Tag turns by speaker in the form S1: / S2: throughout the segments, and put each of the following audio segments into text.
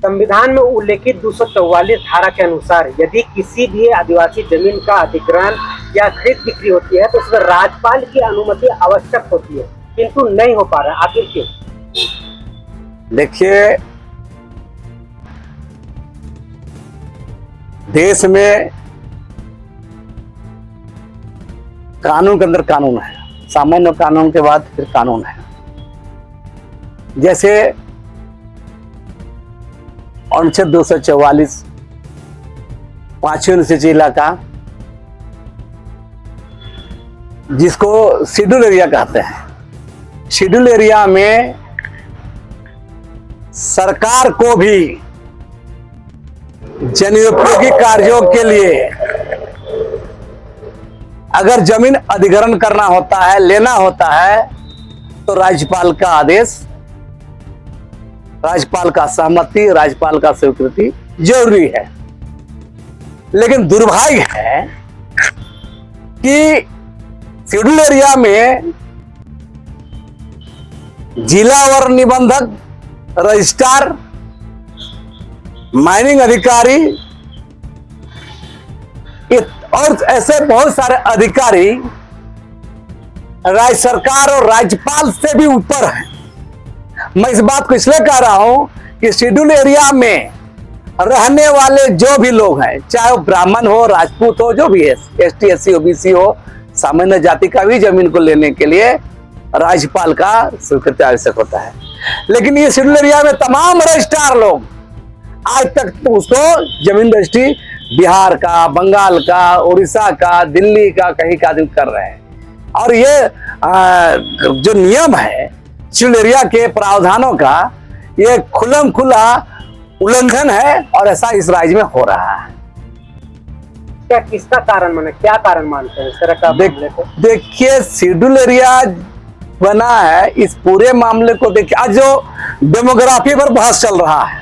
S1: संविधान में उल्लेखित 244 धारा के अनुसार यदि किसी भी आदिवासी जमीन का अधिग्रहण या खरीद बिक्री होती है तो उसमें राज्यपाल की अनुमति आवश्यक होती है, किंतु नहीं हो पा रहा, आखिर क्यों?
S2: देखिए, देश में कानून के अंदर कानून है, सामान्य कानून के बाद फिर कानून है। जैसे अनुच्छेद 244 पांचवें अनुसूची इलाका, जिसको शेड्यूल एरिया कहते हैं। शेड्यूल एरिया में सरकार को भी जनोपयोगी कार्यों के लिए अगर जमीन अधिग्रहण करना होता है, लेना होता है, तो राज्यपाल का आदेश, राज्यपाल का सहमति, राज्यपाल का स्वीकृति जरूरी है। लेकिन दुर्भाग्य है कि शेड्यूल एरिया में जिला वर निबंधक, रजिस्ट्रार, माइनिंग अधिकारी और ऐसे बहुत सारे अधिकारी राज्य सरकार और राज्यपाल से भी ऊपर हैं। मैं इस बात को इसलिए कह रहा हूं कि शेड्यूल एरिया में रहने वाले जो भी लोग हैं, चाहे वो ब्राह्मण हो, राजपूत हो, जो भी है, एसटी, एससी, ओबीसी हो, सामान्य जाति का भी जमीन को लेने के लिए राज्यपाल का स्वीकृति आवश्यक होता है। लेकिन ये शेड्यूल एरिया में तमाम रजिस्ट्रार लोग आज तक तो उसको जमीन रजिस्ट्री बिहार का, बंगाल का, उड़ीसा का, दिल्ली का, कहीं का आदमी कर रहे हैं। और ये जो नियम है शेड्यूल एरिया के प्रावधानों का, ये खुलम खुला उल्लंघन है और ऐसा इस राज्य में हो रहा है।
S1: क्या किसका कारण माने, क्या कारण मानते हैं इस तरह का मामले को?
S2: देखिए, शेड्यूल एरिया बना है, इस पूरे मामले को देखिए। आज जो डेमोग्राफी पर बहस चल रहा है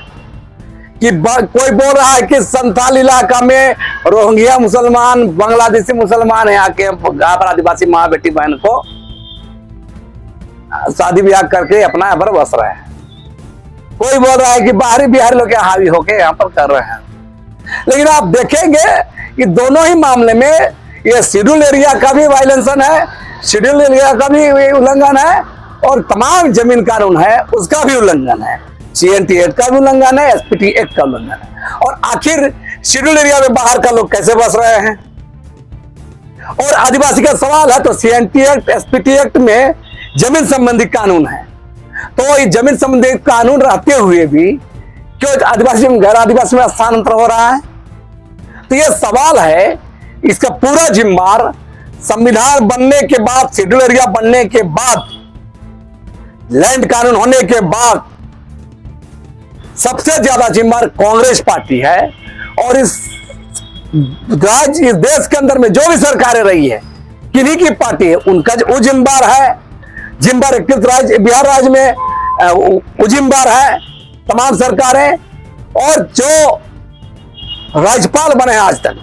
S2: कि कोई बोल रहा है कि संथाल इलाका में रोहिंग्या मुसलमान, बांग्लादेशी मुसलमान है, आके यहाँ पर आदिवासी माँ बेटी बहन को शादी ब्याह करके अपना यहाँ पर बस रहे हैं। कोई बोल रहा है कि बाहरी बिहारी लोग हावी होके यहाँ पर कर रहे हैं। लेकिन आप देखेंगे कि दोनों ही मामले में ये शेड्यूल एरिया का भी वायलेशन है, शेड्यूल एरिया का भी उल्लंघन है, और तमाम जमीन कानून है उसका भी उल्लंघन है, CNT एक्ट का भी उल्लंघन है, SPT एक्ट का उल्लंघन है। और आखिर शेड्यूल एरिया में बाहर का लोग कैसे बस रहे हैं? और आदिवासी का सवाल है तो CNT एक्ट, SPT एक्ट में जमीन संबंधी कानून है, तो ये जमीन संबंधी कानून रहते हुए भी क्यों आदिवासी गैर आदिवासी में स्थानांतरण हो रहा है? तो ये सवाल है। इसका पूरा जिम्मेदार संविधान बनने के बाद, शेड्यूल एरिया बनने के बाद, लैंड कानून होने के बाद सबसे ज्यादा जिम्मेदार कांग्रेस पार्टी है। और इस राज्य, इस देश के अंदर में जो भी सरकारें रही है, किन्हीं की पार्टी है, उनका वो जिम्मेदार है। जिम्मेदार एकीकृत राज्य बिहार राज्य में वो जिम्मेदार है तमाम सरकारें। और जो राज्यपाल बने हैं आज तक,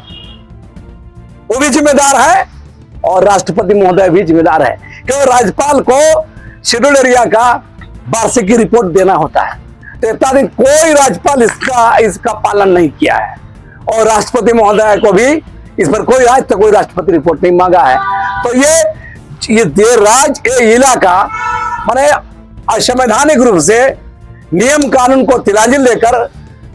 S2: वो भी जिम्मेदार है और राष्ट्रपति महोदय भी जिम्मेदार है, क्योंकि राज्यपाल को शेड्यूल एरिया का वार्षिक रिपोर्ट देना होता है। तो इतना दिन कोई राज्यपाल इसका पालन नहीं किया है, और राष्ट्रपति महोदय को भी इस पर कोई आज तक कोई राष्ट्रपति रिपोर्ट नहीं मांगा है। तो ये राज्य इलाका माने असंवैधानिक रूप से नियम कानून को तिलांजलि लेकर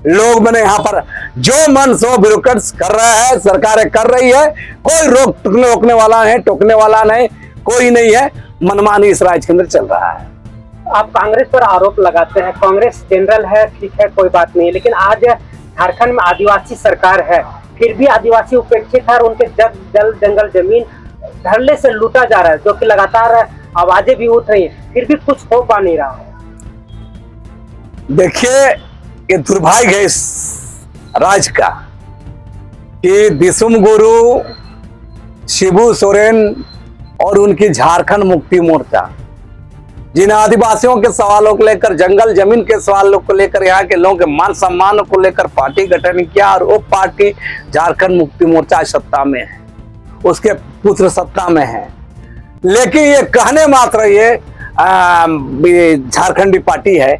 S2: लोग मैंने यहाँ पर जो मन सो ब्यूरोक्रेट्स कर रहे हैं, सरकारें कर रही है, कोई रोकने वाला नहीं, टोकने वाला नहीं, कोई नहीं है। मनमानी इस राज्य के अंदर चल रहा है।
S1: आप कांग्रेस पर आरोप लगाते हैं, कांग्रेस जनरल है, ठीक है, कोई बात नहीं, लेकिन आज झारखंड में आदिवासी सरकार है, फिर भी आदिवासी उपेक्षित है और उनके जल जंगल जमीन धड़ल्ले से लूटा जा रहा है, जो कि लगातार आवाजें भी उठ रही है, फिर भी कुछ हो पा नहीं रहा है।
S2: देखिए, ये दुर्भाग्य है इस राज्य का कि दिसुम गुरु, शिबू सोरेन और उनकी झारखंड मुक्ति मोर्चा जिन आदिवासियों के सवालों को लेकर, जंगल जमीन के सवालों को लेकर, यहाँ के लोगों के मान सम्मान को लेकर पार्टी गठन किया, और वो पार्टी झारखंड मुक्ति मोर्चा सत्ता में है, उसके पुत्र सत्ता में है। लेकिन ये कहने मात्र ये झारखंडी पार्टी है,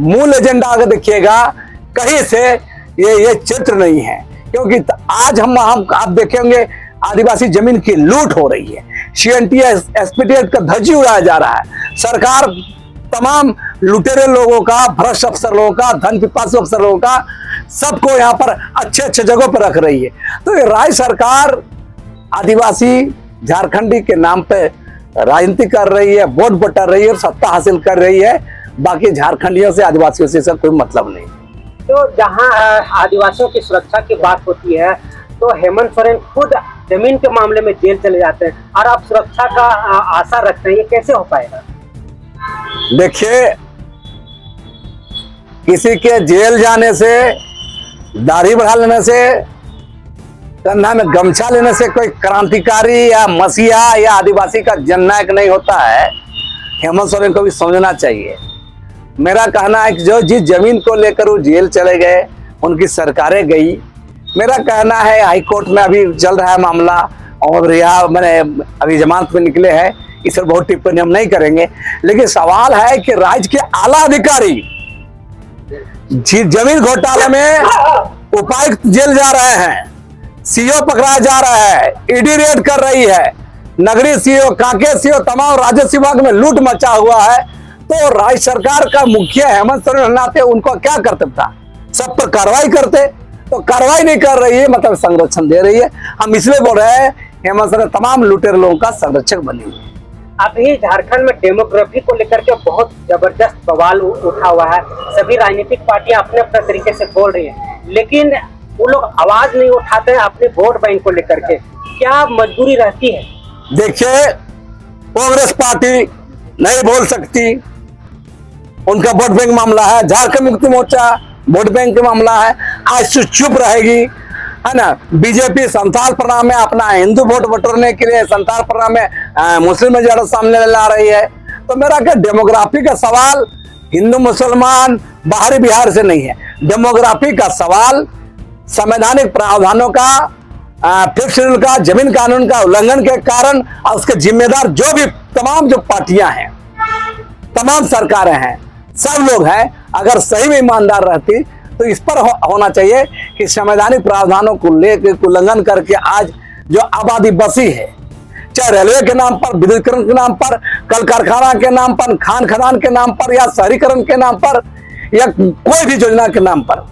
S2: मूल एजेंडा अगर देखिएगा कहीं से ये चित्र नहीं है, क्योंकि आज हम आप देखेंगे आदिवासी जमीन की लूट हो रही है, CNT SPT का धज्जी उड़ाया जा रहा है। सरकार तमाम लुटेरे लोगों का, भ्रष्ट अफसर लोगों का, धन पिपासु अफसर लोगों का, सबको यहाँ पर अच्छे अच्छे जगहों पर रख रही है। तो ये राज्य सरकार आदिवासी झारखंडी के नाम पे राजनीति कर रही है, वोट बटा रही है और सत्ता हासिल कर रही है। बाकी झारखंडियों से, आदिवासियों से इसका कोई मतलब नहीं।
S1: तो जहां आदिवासियों की सुरक्षा की बात होती है तो हेमंत सोरेन खुद जमीन के मामले में जेल चले जाते हैं और आप सुरक्षा का आशा रखते हैं, ये कैसे हो पाएगा?
S2: देखिए, किसी के जेल जाने से, दाढ़ी बढ़ा लेने से, कंधा में गमछा लेने से कोई क्रांतिकारी या मसीहा या आदिवासी का जननायक नहीं होता है। हेमंत सोरेन को भी समझना चाहिए। मेरा कहना है कि जो जिस जमीन को लेकर वो जेल चले गए, उनकी सरकारें गई, मेरा कहना है हाई कोर्ट में अभी चल रहा है मामला और रिहा मैंने अभी जमानत में निकले हैं, इस पर बहुत टिप्पणी हम नहीं करेंगे। लेकिन सवाल है कि राज्य के आला अधिकारी जमीन घोटाले में उपायुक्त जेल जा रहे हैं, CO पकड़ा जा रहा है, ED रेड कर रही है, नगरीय CO, कांके CO, तमाम राजस्व विभाग में लूट मचा हुआ है। तो राज्य सरकार का मुखिया हेमंत सोरेन नाते उनको क्या कर्तव्य था? सब पर कार्रवाई करते, तो कार्रवाई नहीं कर रही है, मतलब संरक्षण दे रही है। हम इसलिए बोल रहे हैं हेमंत सोरेन तमाम लुटेरे लोगों का संरक्षक बने हुए।
S1: अभी झारखंड में डेमोग्राफी को लेकर के बहुत जबरदस्त बवाल उठा हुआ है। सभी राजनीतिक पार्टियां अपने अपने तरीके से बोल रही हैं, लेकिन वो लोग आवाज नहीं उठाते हैं अपने वोट बैंक को लेकर के। क्या मजबूरी रहती है? देखिए,
S2: कांग्रेस पार्टी नहीं बोल सकती, उनका वोट बैंक मामला है। झारखंड मुक्ति मोर्चा वोट बैंक का मामला है, आज चुप रहेगी, है ना। बीजेपी संथाल प्रणाम में अपना हिंदू वोट बटोरने के लिए संथाल प्रणाम में मुस्लिम मेजॉरिटी सामने ला रही है। तो मेरा क्या, डेमोग्राफी का सवाल हिंदू मुसलमान बाहरी बिहार से नहीं है। डेमोग्राफी का सवाल संवैधानिक प्रावधानों का, फिफ्थ शेड्यूल का, जमीन कानून का उल्लंघन के कारण और उसके जिम्मेदार जो भी तमाम जो पार्टियां हैं, तमाम सरकारें हैं, सब लोग हैं, अगर सही में ईमानदार रहती तो इस पर होना चाहिए कि संवैधानिक प्रावधानों को लेकर उल्लंघन करके आज जो आबादी बसी है, चाहे रेलवे के नाम पर, विद्युतीकरण के नाम पर, कल कारखाना के नाम पर, खान खदान के नाम पर, या शहरीकरण के नाम पर, या कोई भी योजना के नाम पर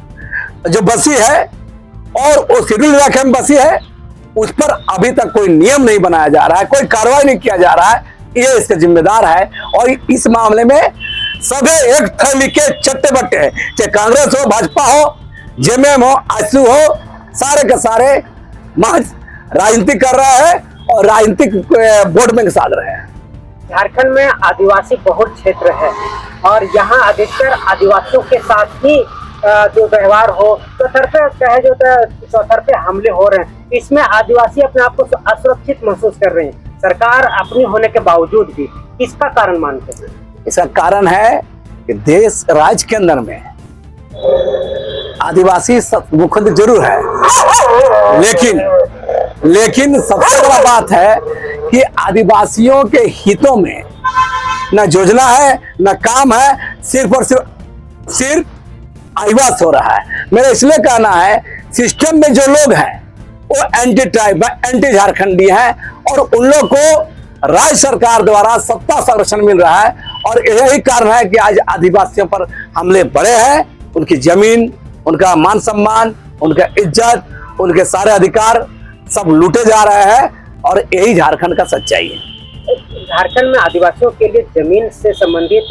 S2: जो बसी है और वो शेड्यूल इलाके में बसी है, उस पर अभी तक कोई नियम नहीं बनाया जा रहा है, कोई कार्रवाई नहीं किया जा रहा है। ये इसके जिम्मेदार है और इस मामले में सभी एक थैली के चट्टे बट्टे हैं, चाहे कांग्रेस हो, भाजपा हो, JMM हो, आजसू हो, सारे के सारे महज राजनीति कर रहे हैं और राजनीतिक वोट बैंक साध रहे हैं।
S1: झारखंड में आदिवासी बहुल क्षेत्र है और यहाँ अधिकतर आदिवासियों के साथ ही जो व्यवहार हो, चौतरफे हमले हो रहे हैं। इसमें आदिवासी अपने आप को असुरक्षित महसूस कर रहे हैं, सरकार अपनी होने के बावजूद भी। इसका कारण मानते हैं?
S2: इसका कारण है कि देश राज्य के अंदर में आदिवासी मुख्यमंत्री जरूर है, लेकिन सबसे बड़ा बात है कि आदिवासियों के हितों में न योजना है, न काम है, सिर्फ और सिर्फ आदिवास हो रहा है। मेरा इसलिए कहना है, सिस्टम में जो लोग हैं वो एंटी ट्राइब, एंटी झारखंडी हैं और उन लोग को राज्य सरकार द्वारा सत्ता संरक्षण मिल रहा है और यही कारण है कि आज आदिवासियों पर हमले बढ़े हैं। उनकी जमीन, उनका मान सम्मान, उनका इज्जत, उनके सारे अधिकार सब लूटे जा रहे हैं और यही झारखंड का सच्चाई है।
S1: झारखंड में आदिवासियों के लिए जमीन से संबंधित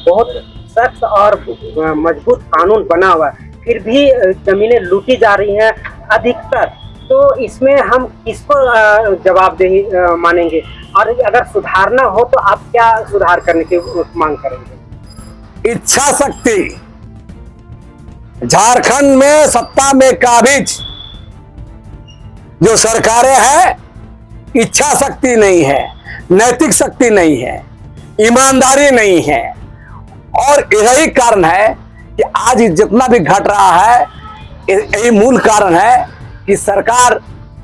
S1: बहुत सख्त और मजबूत कानून बना हुआ है, फिर भी जमीनें लूटी जा रही हैं अधिकतर। तो इसमें हम किसको जवाबदेही मानेंगे और अगर सुधारना हो तो आप क्या सुधार करने की मांग करेंगे?
S2: इच्छा शक्ति। झारखंड में सत्ता में काबिज जो सरकारें हैं, इच्छा शक्ति नहीं है, नैतिक शक्ति नहीं है, ईमानदारी नहीं है और यही कारण है कि आज जितना भी घट रहा है, यही मूल कारण है कि सरकार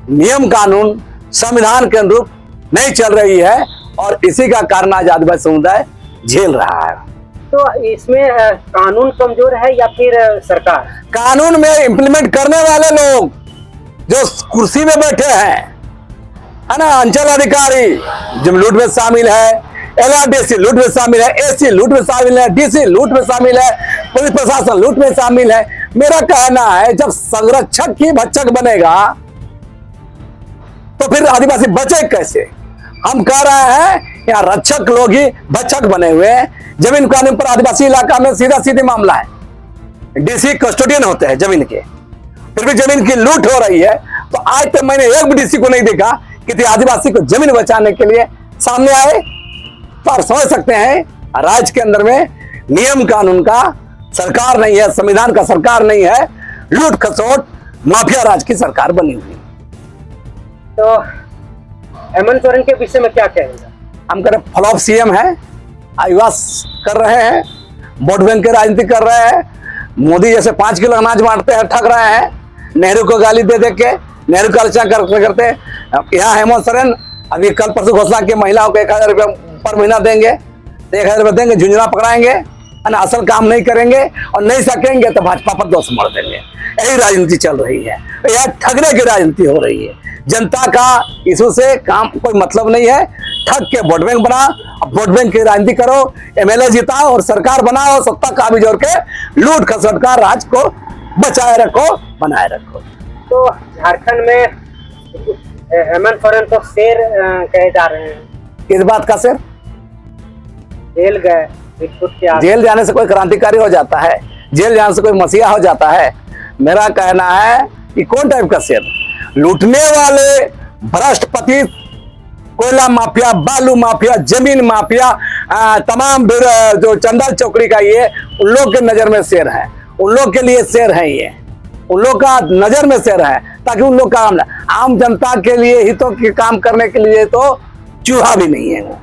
S2: नियम कानून संविधान के अनुरूप नहीं चल रही है और इसी का कारण आज आदिवासी समुदाय झेल रहा है।
S1: तो इसमें कानून कमजोर है या फिर सरकार?
S2: कानून में इंप्लीमेंट करने वाले लोग जो कुर्सी में बैठे हैं, है ना, अंचल अधिकारी जो लूट में शामिल है, LRDC लूट में शामिल है, AC लूट में शामिल है, DC लूट में शामिल है, पुलिस प्रशासन लूट में शामिल है। मेरा कहना है जब संरक्षक ही भक्षक बनेगा तो फिर आदिवासी बचे कैसे? हम कह रहे हैं यहाँ रक्षक लोग ही भक्षक बने हुए हैं। जमीन कानून पर आदिवासी इलाका में सीधा सीधे मामला है, DC कस्टोडियन होते हैं जमीन के, फिर भी जमीन की लूट हो रही है। तो आज तक मैंने एक भी DC को नहीं देखा कि आदिवासी को जमीन बचाने के लिए सामने आए। तो आप समझ सकते हैं राज्य के अंदर में नियम कानून का सरकार नहीं है, संविधान का सरकार नहीं है, लूट खसोट माफिया राज की सरकार बनी हुई।
S1: तो हेमंत सोरेन के विषय में क्या कहेंगे?
S2: हम कह रहे फ्लॉप CM है, आईवास कर रहे हैं, वोट बैंक की राजनीति कर रहे हैं, मोदी जैसे 5 किलो अनाज बांटते हैं, ठग रहे हैं, नेहरू को गाली दे दे के नेहरू का आलोचना करते करते यहाँ हेमंत सोरेन अभी कल परसों घोषणा की महिलाओं को 1000 रुपये पर महीना देंगे, तो 1000 रुपये देंगे, झुंझुना पकड़ाएंगे, असल काम नहीं करेंगे और नहीं सकेंगे तो भाजपा पर दोष मर देंगे। यही राजनीति चल रही है, यह ठगने की राजनीति हो रही है। जनता का इशू से काम कोई मतलब नहीं है, ठग के वोट बैंक बना, अब वोट बैंक की राजनीति करो, MLA जिताओ और सरकार बनाओ, सत्ता काबी जोड़ के लूट खसोट का राज को बचाए रखो, बनाए रखो।
S1: तो झारखंड में हेमंत सोरेन तो शेर कहे जा रहे हैं,
S2: किस बात का शेर?
S1: जेल गए,
S2: जेल जाने से कोई क्रांतिकारी हो जाता है? जेल जाने से कोई मसीहा हो जाता है? मेरा कहना है कि कौन टाइप का शेर? लूटने वाले भ्रष्टपति, कोयला माफिया, बालू माफिया, जमीन माफिया, तमाम जो चंदल चौकड़ी का ये उन लोग के नजर में शेर है, उन लोग के लिए शेर है, ये उन लोग का नजर में शेर है, ताकि उन लोग का आम जनता के लिए हितों के काम करने के लिए तो चूहा भी नहीं है वो।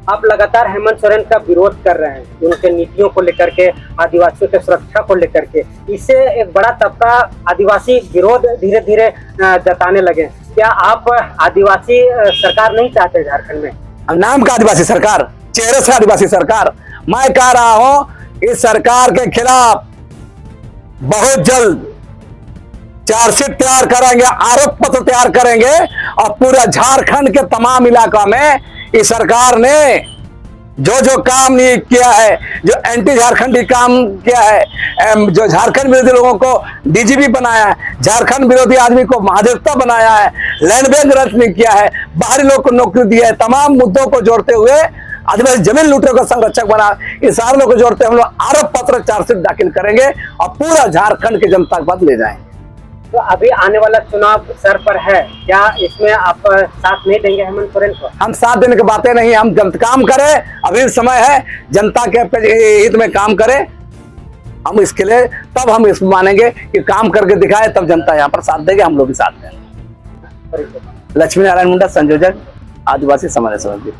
S1: आप लगातार हेमंत सोरेन का विरोध कर रहे हैं, उनके नीतियों को लेकर के, आदिवासियों के सुरक्षा को लेकर के, इससे एक बड़ा तबका आदिवासी विरोध धीरे धीरे जताने लगे। क्या आप आदिवासी सरकार नहीं चाहते झारखंड में?
S2: नाम का आदिवासी सरकार, चेहरे से आदिवासी सरकार। मैं कह रहा हूं इस सरकार के खिलाफ बहुत जल्द चार्जशीट तैयार करेंगे, आरोप पत्र तैयार करेंगे और पूरा झारखंड के तमाम इलाका में इस सरकार ने जो जो काम नहीं किया है, जो एंटी झारखंडी काम किया है, जो झारखंड विरोधी लोगों को DGP बनाया है, झारखंड विरोधी आदमी को महाधिवक्ता बनाया है, लैंड बैंक रद्द किया है, बाहरी लोग को नौकरी दिया है, तमाम मुद्दों को जोड़ते हुए आदिवासी जमीन लूटने को संरक्षक बना, इस सारे लोगों को जोड़ते हम लोग आरोप पत्र चार्जशीट दाखिल करेंगे और पूरा झारखंड की जनता के पास ले जाएंगे।
S1: तो अभी आने वाला चुनाव सर पर है, क्या इसमें आप साथ नहीं देंगे हेमंत सोरेन को?
S2: हम साथ देने की बातें नहीं, हम काम करें, अभी समय है, जनता के हित में काम करें, हम इसके लिए तब हम इसमें मानेंगे कि काम करके दिखाए, तब जनता यहाँ पर साथ देंगे, हम लोग भी साथ देंगे। लक्ष्मी नारायण मुंडा, संयोजक, आदिवासी समाज समिति।